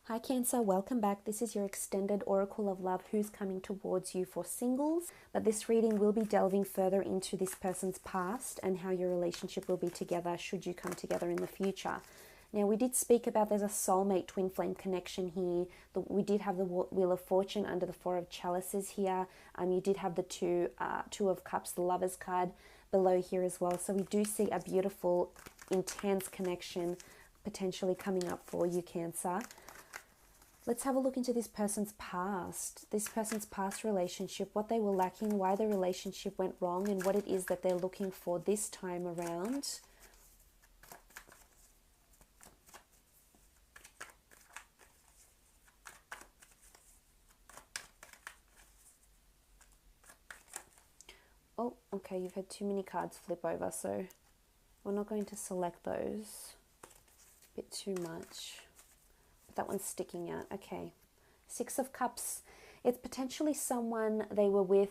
Hi Cancer, welcome back. This is your extended Oracle of Love, who's coming towards you for singles. But this reading will be delving further into this person's past and how your relationship will be together should you come together in the future. Now, we did speak about there's a soulmate twin flame connection here. We did have the Wheel of Fortune under the Four of Chalices here. You did have the Two of Cups, the Lovers card below here as well. So we do see a beautiful, intense connection potentially coming up for you, Cancer. Let's have a look into this person's past relationship, what they were lacking, why the relationship went wrong, and what it is that they're looking for this time around. Oh, okay, you've had too many cards flip over, so we're not going to select those. A bit too much. That one's sticking out. Okay, Six of Cups. It's potentially someone they were with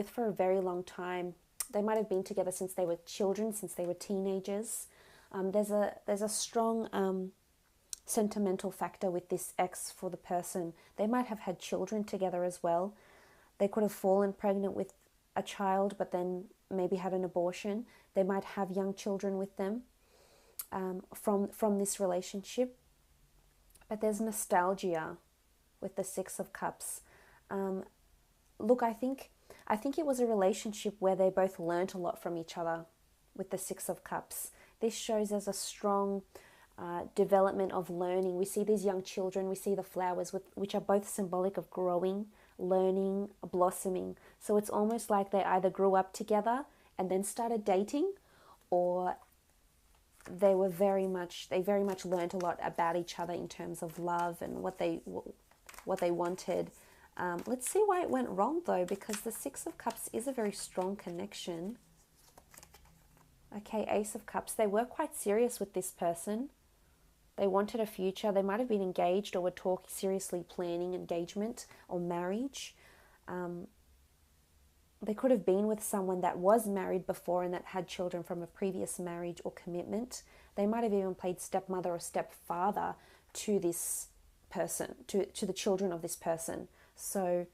for a very long time. They might have been together since they were children, since they were teenagers. There's a strong sentimental factor with this ex for the person. They might have had children together as well. They could have fallen pregnant with a child, but then maybe had an abortion. They might have young children with them from this relationship. But there's nostalgia with the Six of Cups. Look, I think it was a relationship where they both learnt a lot from each other with the Six of Cups. This shows as a strong development of learning. We see these young children, we see the flowers, which are both symbolic of growing, learning, blossoming. So it's almost like they either grew up together and then started dating, or they very much learned a lot about each other in terms of love and what they wanted. Let's see why it went wrong though, because the Six of Cups is a very strong connection. Okay, Ace of Cups. They were quite serious with this person. They wanted a future. They might have been engaged or were seriously planning engagement or marriage. They could have been with someone that was married before and that had children from a previous marriage or commitment. They might have even played stepmother or stepfather to this person, to the children of this person. So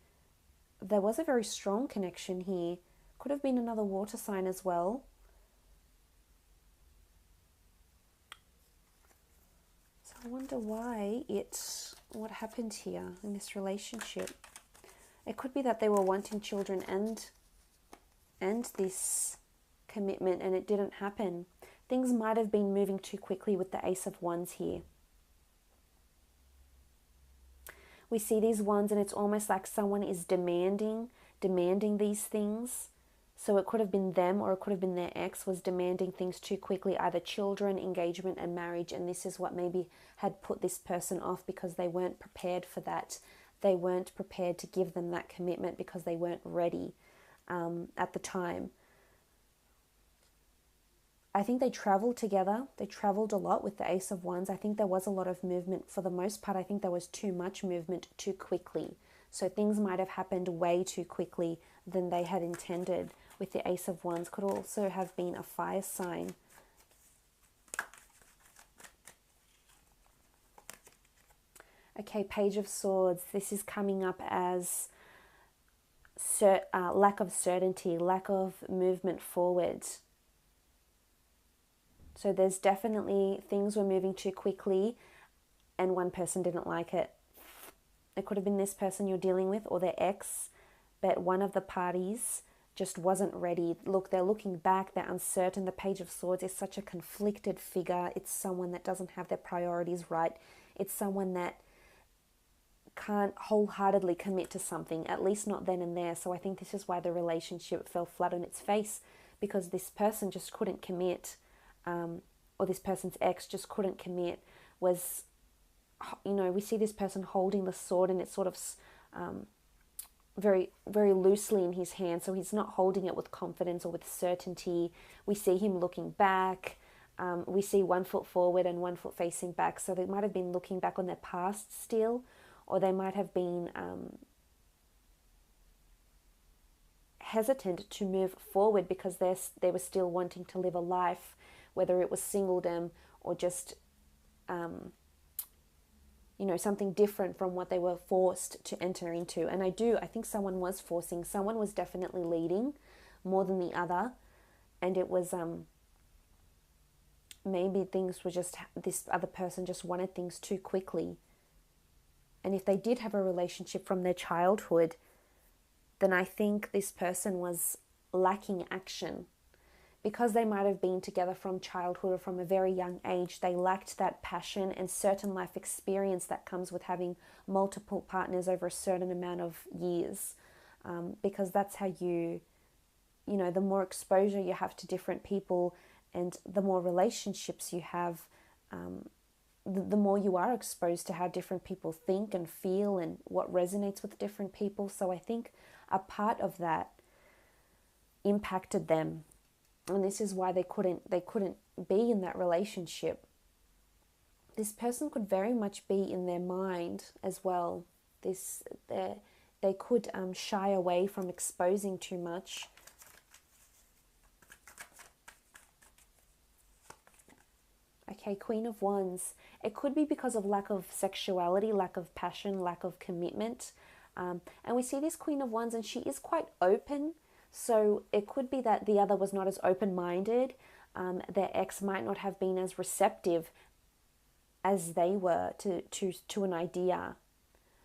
there was a very strong connection here. Could have been another water sign as well. So I wonder what happened here in this relationship. It could be that they were wanting children and this commitment, and it didn't happen. Things might have been moving too quickly with the Ace of Wands here. We see these wands and it's almost like someone is demanding these things. So it could have been them, or it could have been their ex was demanding things too quickly, either children, engagement and marriage, and this is what maybe had put this person off because they weren't prepared for that. They weren't prepared to give them that commitment because they weren't ready at the time. I think they traveled together. They traveled a lot with the Ace of Wands. I think there was a lot of movement. For the most part, I think there was too much movement too quickly. So things might have happened way too quickly than they had intended with the Ace of Wands. Could also have been a fire sign. Okay, Page of Swords. This is coming up as lack of certainty, lack of movement forward. So there's definitely things were moving too quickly and one person didn't like it. It could have been this person you're dealing with or their ex, but one of the parties just wasn't ready. Look, they're looking back, they're uncertain. The Page of Swords is such a conflicted figure. It's someone that doesn't have their priorities right. It's someone that can't wholeheartedly commit to something, at least not then and there. So I think this is why the relationship fell flat on its face, because this person just couldn't commit, or this person's ex just couldn't commit. Was, we see this person holding the sword and it's sort of very, very loosely in his hand, so he's not holding it with confidence or with certainty. We see him looking back. We see 1 foot forward and 1 foot facing back, so they might have been looking back on their past still, or they might have been hesitant to move forward because they were still wanting to live a life, whether it was singledom or just you know, something different from what they were forced to enter into. And I think someone was forcing, someone was definitely leading more than the other. And it was, maybe things were just, this other person just wanted things too quickly. And if they did have a relationship from their childhood, then I think this person was lacking action. Because they might have been together from childhood or from a very young age, they lacked that passion and certain life experience that comes with having multiple partners over a certain amount of years. Because that's how you know, the more exposure you have to different people and the more relationships you have, the more you are exposed to how different people think and feel and what resonates with different people. So I think a part of that impacted them. And this is why they couldn't be in that relationship. This person could very much be in their mind as well. They could shy away from exposing too much. Okay, Queen of Wands. It could be because of lack of sexuality, lack of passion, lack of commitment. And we see this Queen of Wands, and she is quite open. So it could be that the other was not as open-minded. Their ex might not have been as receptive as they were to an idea.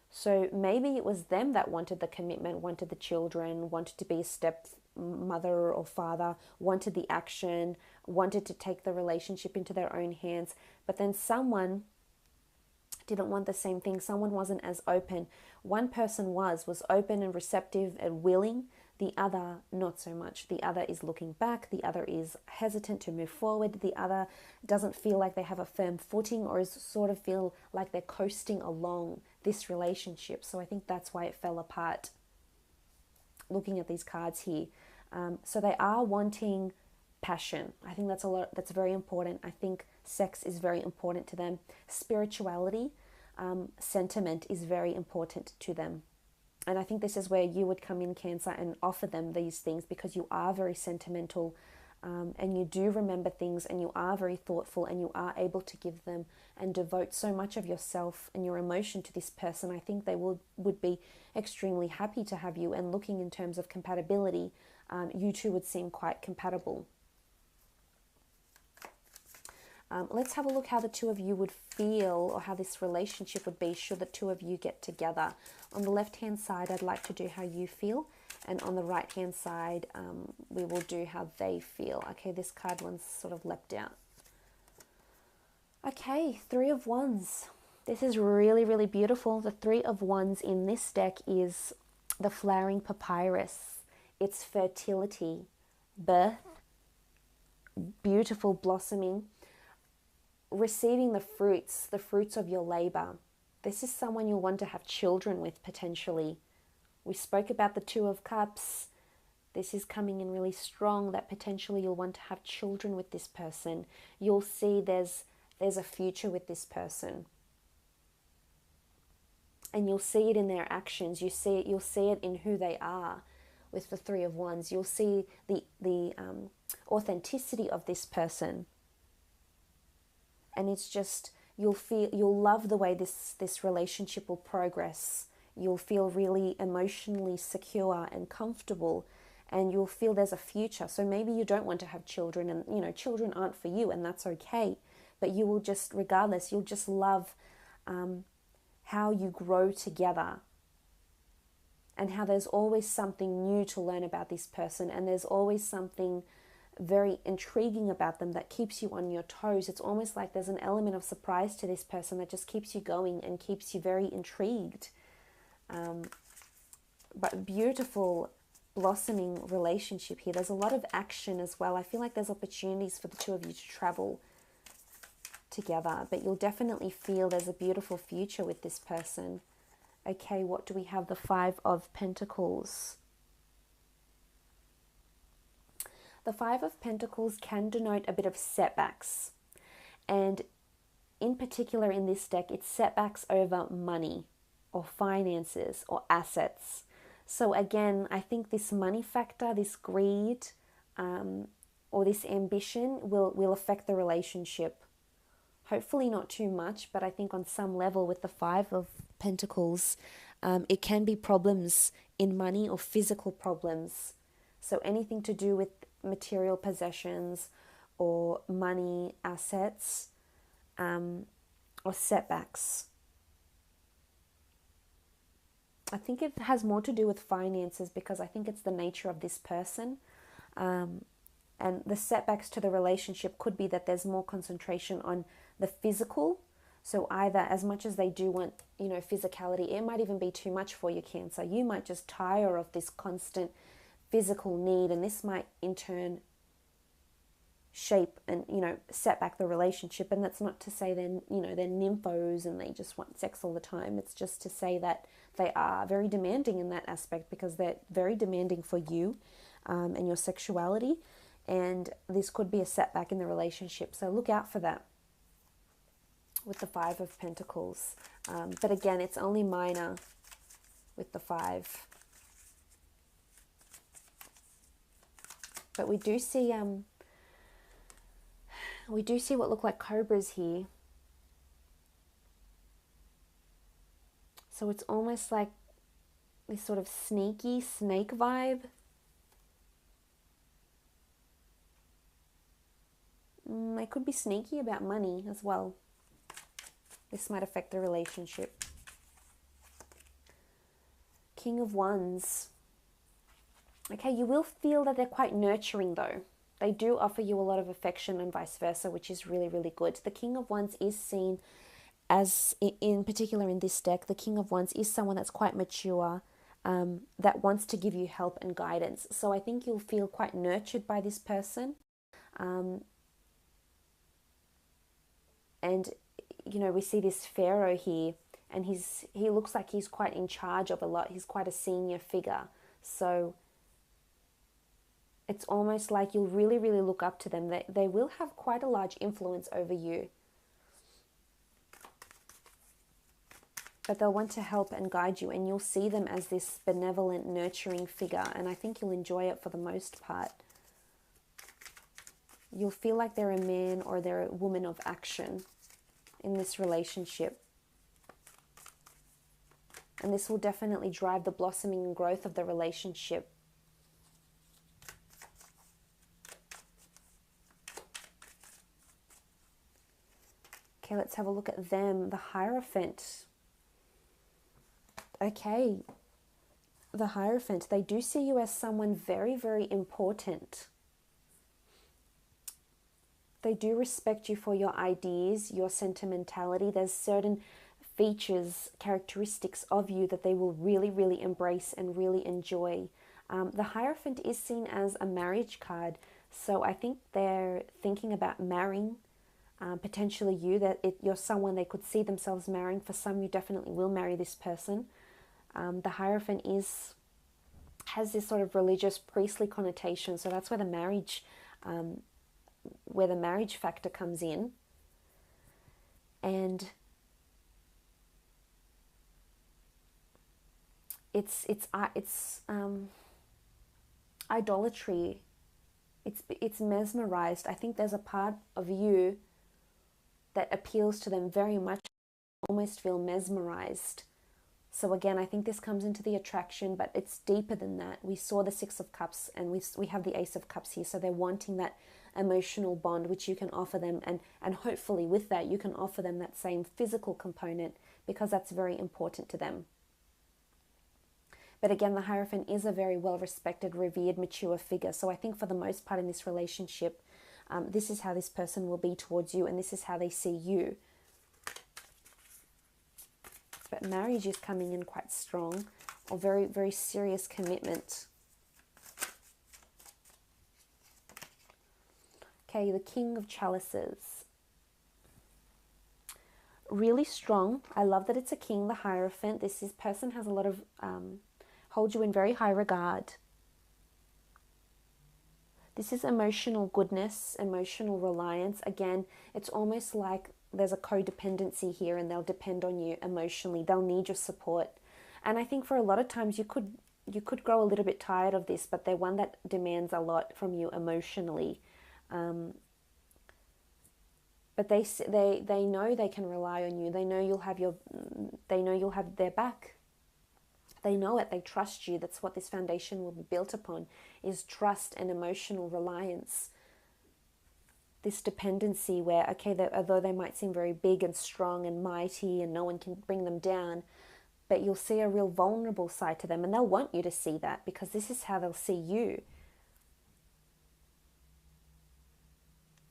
So maybe it was them that wanted the commitment, wanted the children, wanted to be a stepmother or father, wanted the action, wanted to take the relationship into their own hands. But then someone didn't want the same thing. Someone wasn't as open. One person was open and receptive and willing. The other, not so much. The other is looking back. The other is hesitant to move forward. The other doesn't feel like they have a firm footing, or is sort of feel like they're coasting along this relationship. So I think that's why it fell apart. Looking at these cards here. So they are wanting passion. I think that's very important. I think sex is very important to them. Spirituality, sentiment is very important to them. And I think this is where you would come in, Cancer, and offer them these things, because you are very sentimental, and you do remember things, and you are very thoughtful, and you are able to give them and devote so much of yourself and your emotion to this person. I think they would be extremely happy to have you, and looking in terms of compatibility, you two would seem quite compatible. Let's have a look how the two of you would feel, or how this relationship would be should the two of you get together. On the left-hand side, I'd like to do how you feel. And on the right-hand side, we will do how they feel. Okay, this card one's sort of leapt out. Okay, Three of Wands. This is really, really beautiful. The Three of Wands in this deck is the flowering papyrus. It's fertility, birth, beautiful blossoming, receiving the fruits of your labor. This is someone you'll want to have children with, potentially. We spoke about the Two of Cups. This is coming in really strong, that potentially you'll want to have children with this person. You'll see there's a future with this person. And you'll see it in their actions. You'll see it in who they are with the Three of Wands. You'll see the authenticity of this person. And it's just, you'll love the way this relationship will progress. You'll feel really emotionally secure and comfortable, and you'll feel there's a future. So maybe you don't want to have children, and you know, children aren't for you, and that's okay. But you will just, regardless, you'll just love how you grow together, and how there's always something new to learn about this person, and there's always something very intriguing about them that keeps you on your toes. It's almost like there's an element of surprise to this person that just keeps you going and keeps you very intrigued. But beautiful blossoming relationship here. There's a lot of action as well. I feel like there's opportunities for the two of you to travel together, but you'll definitely feel there's a beautiful future with this person. Okay, what do we have? The Five of Pentacles. The Five of Pentacles can denote a bit of setbacks. And in particular in this deck, it's setbacks over money or finances or assets. So again, I think this money factor, this greed, or this ambition will affect the relationship. Hopefully not too much, but I think on some level with the Five of Pentacles, it can be problems in money or physical problems. So anything to do with material possessions or money, assets, or setbacks. I think it has more to do with finances because I think it's the nature of this person. And the setbacks to the relationship could be that there's more concentration on the physical. So either as much as they do want, you know, physicality, it might even be too much for you, Cancer. You might just tire of this constant physical need, and this might in turn shape and, you know, set back the relationship. And that's not to say they're, you know, they're nymphos and they just want sex all the time. It's just to say that they are very demanding in that aspect because they're very demanding for you and your sexuality. And this could be a setback in the relationship. So look out for that with the Five of Pentacles. But again, it's only minor with the Five. But we do see what look like cobras here. So it's almost like this sort of sneaky snake vibe. They could be sneaky about money as well. This might affect the relationship. King of Wands. Okay, you will feel that they're quite nurturing though. They do offer you a lot of affection and vice versa, which is really, really good. The King of Wands is seen as, in particular in this deck, the King of Wands is someone that's quite mature, that wants to give you help and guidance. So I think you'll feel quite nurtured by this person. And, you know, we see this Pharaoh here, and he looks like he's quite in charge of a lot. He's quite a senior figure. So it's almost like you'll really, really look up to them. They will have quite a large influence over you. But they'll want to help and guide you, and you'll see them as this benevolent, nurturing figure, and I think you'll enjoy it for the most part. You'll feel like they're a man or they're a woman of action in this relationship. And this will definitely drive the blossoming and growth of the relationship. Okay, let's have a look at them. The Hierophant. Okay, the Hierophant. They do see you as someone very, very important. They do respect you for your ideas, your sentimentality. There's certain features, characteristics of you that they will really, really embrace and really enjoy. The Hierophant is seen as a marriage card. So I think they're thinking about marrying potentially you, that you're someone they could see themselves marrying. For some, you definitely will marry this person. The Hierophant has this sort of religious, priestly connotation. So that's where the marriage factor comes in. And it's idolatry. It's mesmerized. I think there's a part of you that appeals to them very much. Almost feel mesmerized. So again, I think this comes into the attraction, but it's deeper than that. We saw the Six of Cups, and we have the Ace of Cups here. So they're wanting that emotional bond, which you can offer them, and hopefully with that you can offer them that same physical component, because that's very important to them. But again, the Hierophant is a very well-respected, revered, mature figure. So I think for the most part in this relationship, this is how this person will be towards you, and this is how they see you. But marriage is coming in quite strong, or very, very serious commitment. Okay, the King of Chalices. Really strong. I love that it's a king, the Hierophant. This person has a lot of, holds you in very high regard. This is emotional goodness, emotional reliance. Again, it's almost like there's a codependency here, and they'll depend on you emotionally. They'll need your support. And I think for a lot of times you could grow a little bit tired of this, but they're one that demands a lot from you emotionally. But they know they can rely on you. They know you'll have their back. They know it. They trust you. That's what this foundation will be built upon, is trust and emotional reliance. This dependency where, okay, although they might seem very big and strong and mighty and no one can bring them down, but you'll see a real vulnerable side to them, and they'll want you to see that, because this is how they'll see you.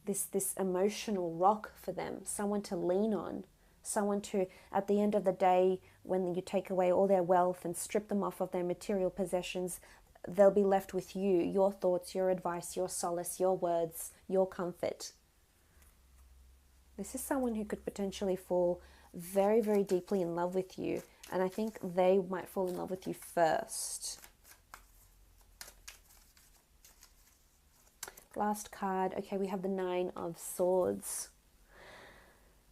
This emotional rock for them, someone to lean on, someone to, at the end of the day, when you take away all their wealth and strip them off of their material possessions, they'll be left with you, your thoughts, your advice, your solace, your words, your comfort. This is someone who could potentially fall very, very deeply in love with you. And I think they might fall in love with you first. Last card. Okay, we have the Nine of Swords.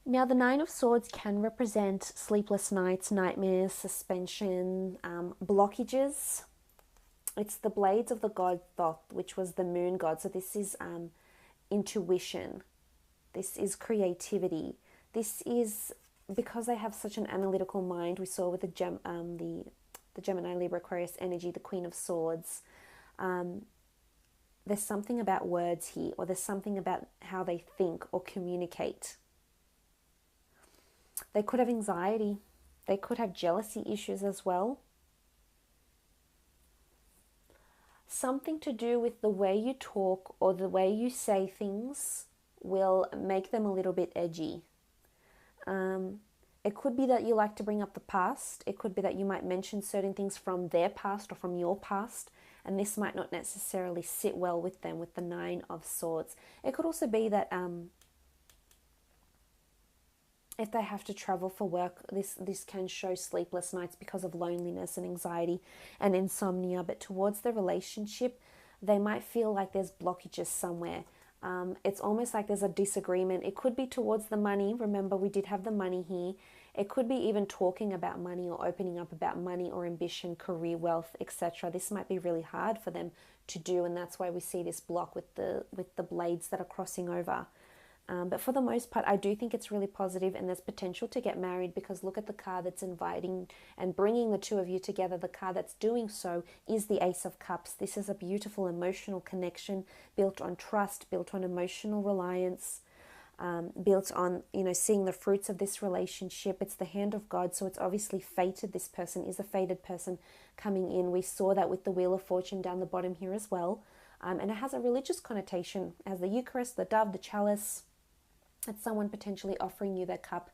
Now, the Nine of Swords can represent sleepless nights, nightmares, suspension, blockages. It's the blades of the god Thoth, which was the moon god. So this is intuition. This is creativity. This is, because they have such an analytical mind, we saw with the Gemini, Libra, Aquarius energy, the Queen of Swords. There's something about words here, or there's something about how they think or communicate. They could have anxiety. They could have jealousy issues as well. Something to do with the way you talk or the way you say things will make them a little bit edgy. It could be that you like to bring up the past. It could be that you might mention certain things from their past or from your past, and this might not necessarily sit well with them, with the Nine of Swords. It could also be that if they have to travel for work, this can show sleepless nights because of loneliness and anxiety and insomnia. But towards the relationship, they might feel like there's blockages somewhere. It's almost like there's a disagreement. It could be towards the money. Remember, we did have the money here. It could be even talking about money or opening up about money or ambition, career, wealth, etc. This might be really hard for them to do, and that's why we see this block with the blades that are crossing over. But for the most part, I do think it's really positive, and there's potential to get married, because look at the card that's inviting and bringing the two of you together. The card that's doing so is the Ace of Cups. This is a beautiful emotional connection built on trust, built on emotional reliance, built on, seeing the fruits of this relationship. It's the hand of God, so it's obviously fated. This person is a fated person coming in. We saw that with the Wheel of Fortune down the bottom here as well. And it has a religious connotation. It has the Eucharist, the dove, the chalice. It's someone potentially offering you their cup,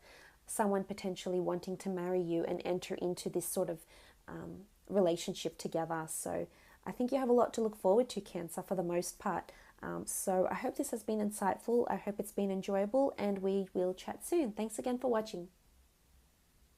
someone potentially wanting to marry you and enter into this sort of relationship together. So I think you have a lot to look forward to, Cancer, for the most part. So I hope this has been insightful. I hope it's been enjoyable, and we will chat soon. Thanks again for watching.